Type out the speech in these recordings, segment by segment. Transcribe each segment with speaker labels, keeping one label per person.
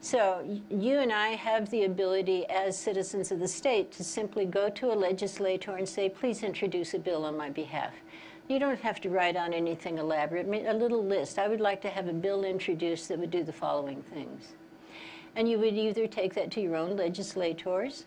Speaker 1: So you and I have the ability as citizens of the state to simply go to a legislator and say, please introduce a bill on my behalf. You don't have to write on anything elaborate. I mean, a little list. I would like to have a bill introduced that would do the following things. And you would either take that to your own legislators,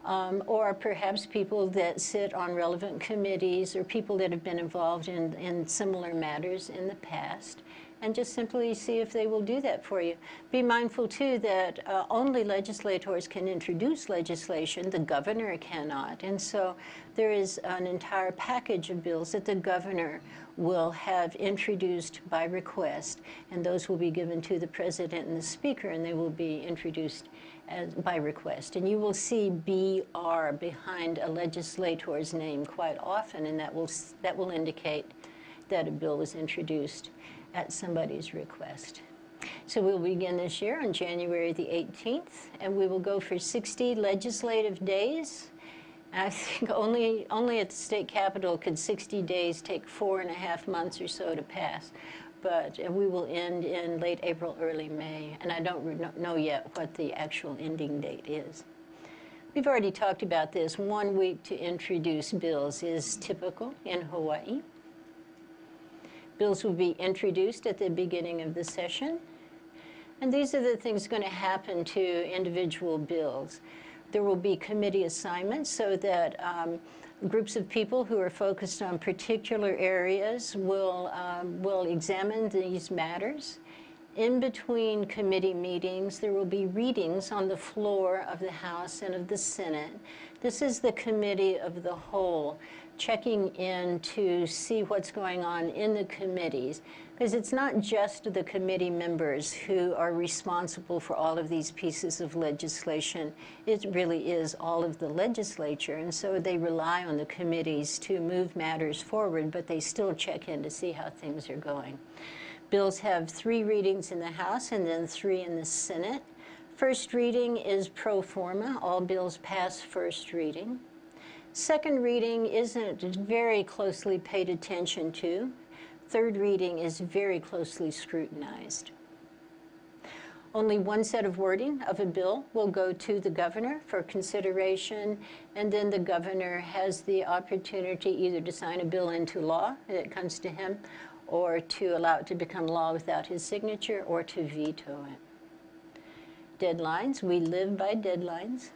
Speaker 1: or perhaps people that sit on relevant committees or people that have been involved in similar matters in the past, and just simply see if they will do that for you. Be mindful, too, that only legislators can introduce legislation. The governor cannot. And so there is an entire package of bills that the governor will have introduced by request, and those will be given to the president and the speaker, and they will be introduced by request. And you will see BR behind a legislator's name quite often, and that will indicate that a bill was introduced at somebody's request. So we'll begin this year on January the 18th, and we will go for 60 legislative days. I think only at the state capitol could 60 days take 4.5 months or so to pass. But we will end in late April, early May, and I don't know yet what the actual ending date is. We've already talked about this. 1 week to introduce bills is typical in Hawaii. Bills will be introduced at the beginning of the session. And these are the things going to happen to individual bills. There will be committee assignments so that groups of people who are focused on particular areas will examine these matters. In between committee meetings, there will be readings on the floor of the House and of the Senate. This is the committee of the whole, checking in to see what's going on in the committees. Because it's not just the committee members who are responsible for all of these pieces of legislation. It really is all of the legislature. And so they rely on the committees to move matters forward, but they still check in to see how things are going. Bills have 3 readings in the House and then 3 in the Senate. First reading is pro forma. All bills pass first reading. Second reading isn't very closely paid attention to. Third reading is very closely scrutinized. Only one set of wording of a bill will go to the governor for consideration, and then the governor has the opportunity either to sign a bill into law that comes to him, or to allow it to become law without his signature, or to veto it. Deadlines, we live by deadlines.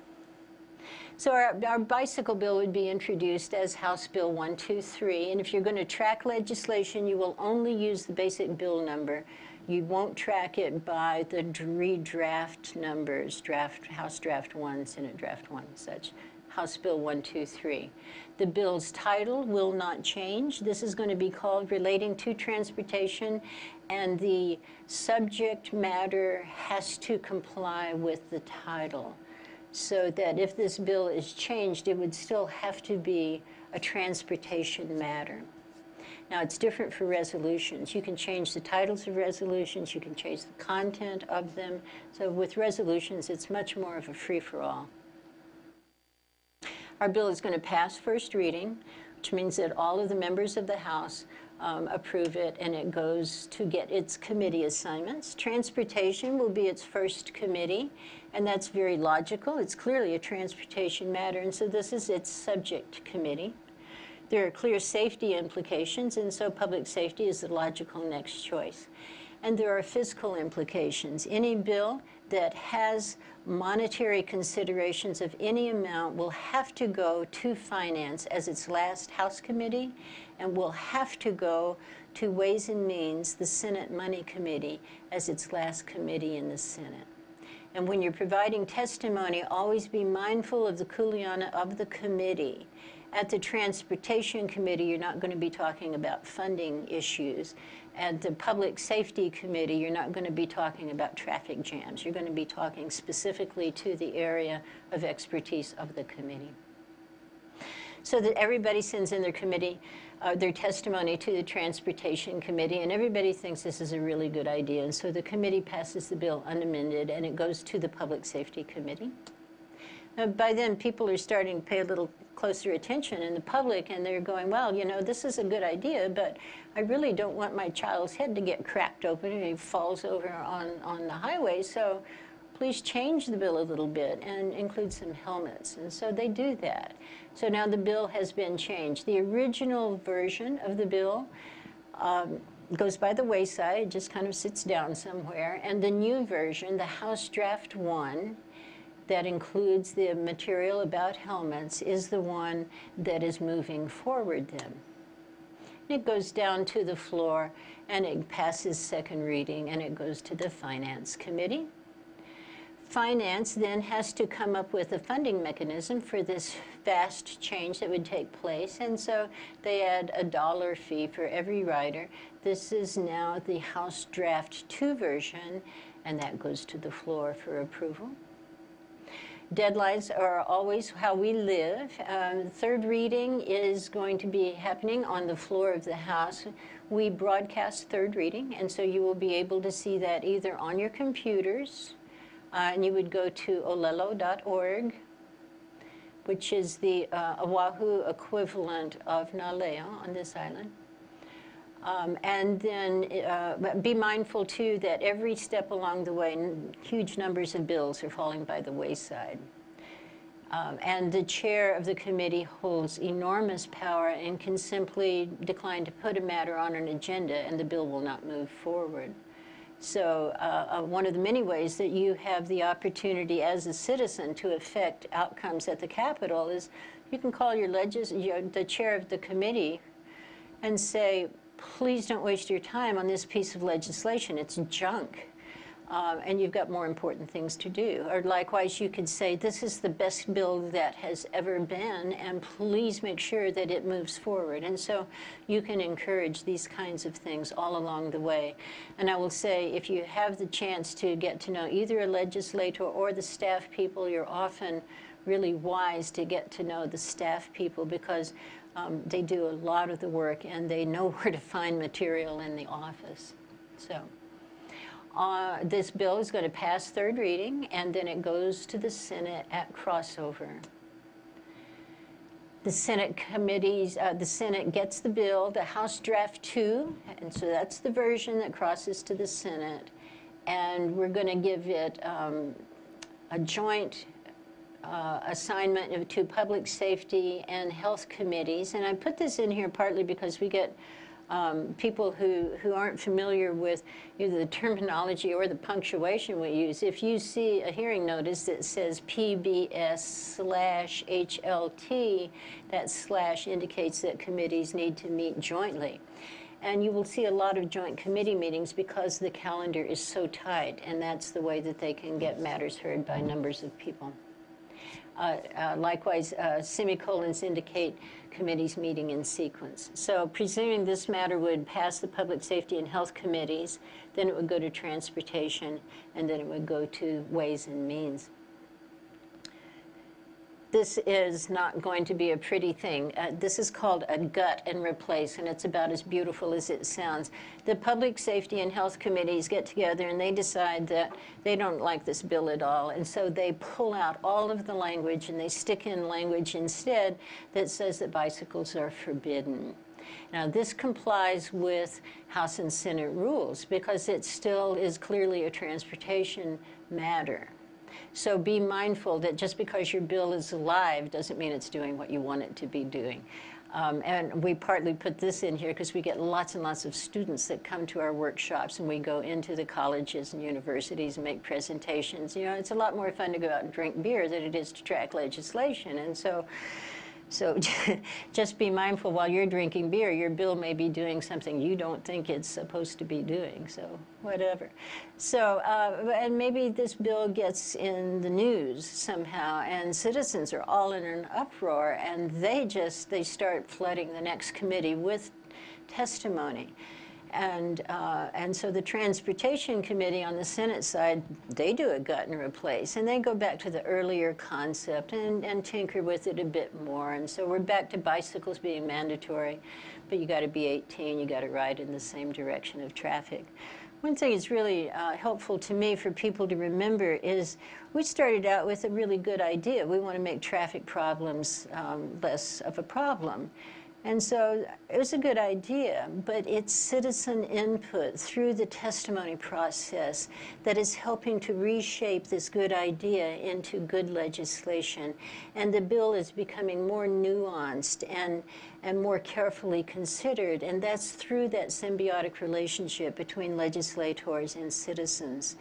Speaker 1: So our bicycle bill would be introduced as House Bill 123, and if you're going to track legislation, you will only use the basic bill number. You won't track it by the redraft numbers, House Draft 1, Senate Draft 1, such. House Bill 123. The bill's title will not change. This is going to be called Relating to Transportation, and the subject matter has to comply with the title, so that if this bill is changed, it would still have to be a transportation matter. Now, it's different for resolutions. You can change the titles of resolutions. You can change the content of them. So with resolutions, it's much more of a free-for-all. Our bill is going to pass first reading, which means that all of the members of the House approve it, and it goes to get its committee assignments. Transportation will be its first committee, and that's very logical. It's clearly a transportation matter, and so this is its subject committee. There are clear safety implications, and so public safety is the logical next choice. And there are fiscal implications. Any bill that has monetary considerations of any amount will have to go to Finance as its last House committee, and will have to go to Ways and Means, the Senate Money Committee, as its last committee in the Senate. And when you're providing testimony, always be mindful of the kuleana of the committee. At the Transportation Committee, you're not going to be talking about funding issues. At the Public Safety Committee, you're not going to be talking about traffic jams. You're going to be talking specifically to the area of expertise of the committee. So that everybody sends in their testimony to the Transportation Committee, and everybody thinks this is a really good idea. And so the committee passes the bill unamended, and it goes to the Public Safety Committee. Now, by then, people are starting to pay a little closer attention in the public, and they're going, well, you know, this is a good idea, but I really don't want my child's head to get cracked open and he falls over on the highway, so please change the bill a little bit and include some helmets. And so they do that. So now the bill has been changed. The original version of the bill goes by the wayside, just kind of sits down somewhere. And the new version, the House Draft 1, that includes the material about helmets, is the one that is moving forward then. It goes down to the floor, and it passes second reading, and it goes to the Finance Committee. Finance then has to come up with a funding mechanism for this vast change that would take place, and so they add a $1 fee for every rider. This is now the House Draft 2 version, and that goes to the floor for approval. Deadlines are always how we live. Third reading is going to be happening on the floor of the House. We broadcast third reading, and so you will be able to see that either on your computers, and you would go to olelo.org, which is the Oahu equivalent of Nalea on this island. And then be mindful, too, that every step along the way, huge numbers of bills are falling by the wayside. And the chair of the committee holds enormous power and can simply decline to put a matter on an agenda, and the bill will not move forward. So one of the many ways that you have the opportunity as a citizen to affect outcomes at the Capitol is you can call the chair of the committee and say, please don't waste your time on this piece of legislation. It's junk. And you've got more important things to do. Or likewise, you could say, this is the best bill that has ever been, and please make sure that it moves forward. And so you can encourage these kinds of things all along the way. And I will say, if you have the chance to get to know either a legislator or the staff people, you're often really wise to get to know the staff people, because they do a lot of the work and they know where to find material in the office. So this bill is going to pass third reading, and then it goes to the Senate at crossover. The Senate committees, the Senate gets the bill, the House Draft 2, and so that's the version that crosses to the Senate. And we're going to give it a joint assignment to public safety and health committees. And I put this in here partly because we get people who aren't familiar with either the terminology or the punctuation we use. If you see a hearing notice that says PBS/HLT, that slash indicates that committees need to meet jointly. And you will see a lot of joint committee meetings because the calendar is so tight, and that's the way that they can get matters heard by numbers of people. Likewise, semicolons indicate committees meeting in sequence. So presuming this matter would pass the Public Safety and Health Committees, then it would go to Transportation, and then it would go to Ways and Means. This is not going to be a pretty thing. This is called a gut and replace, and it's about as beautiful as it sounds. The Public Safety and Health Committees get together and they decide that they don't like this bill at all, and so they pull out all of the language and they stick in language instead that says that bicycles are forbidden. Now, this complies with House and Senate rules because it still is clearly a transportation matter. So be mindful that just because your bill is alive doesn't mean it's doing what you want it to be doing. And we partly put this in here because we get lots and lots of students that come to our workshops, and we go into the colleges and universities and make presentations. You know, it's a lot more fun to go out and drink beer than it is to track legislation. And so just be mindful while you're drinking beer, your bill may be doing something you don't think it's supposed to be doing, so whatever. So, and maybe this bill gets in the news somehow, and citizens are all in an uproar, and they start flooding the next committee with testimony. And so the Transportation Committee on the Senate side, they do a gut and replace, and they go back to the earlier concept and tinker with it a bit more. And so we're back to bicycles being mandatory, but you got to be 18, you got to ride in the same direction of traffic. One thing that's really helpful to me for people to remember is we started out with a really good idea. We want to make traffic problems less of a problem. And so it was a good idea, but it's citizen input through the testimony process that is helping to reshape this good idea into good legislation. And the bill is becoming more nuanced and more carefully considered, and that's through that symbiotic relationship between legislators and citizens.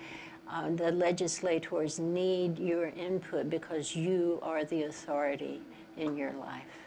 Speaker 1: The legislators need your input because you are the authority in your life.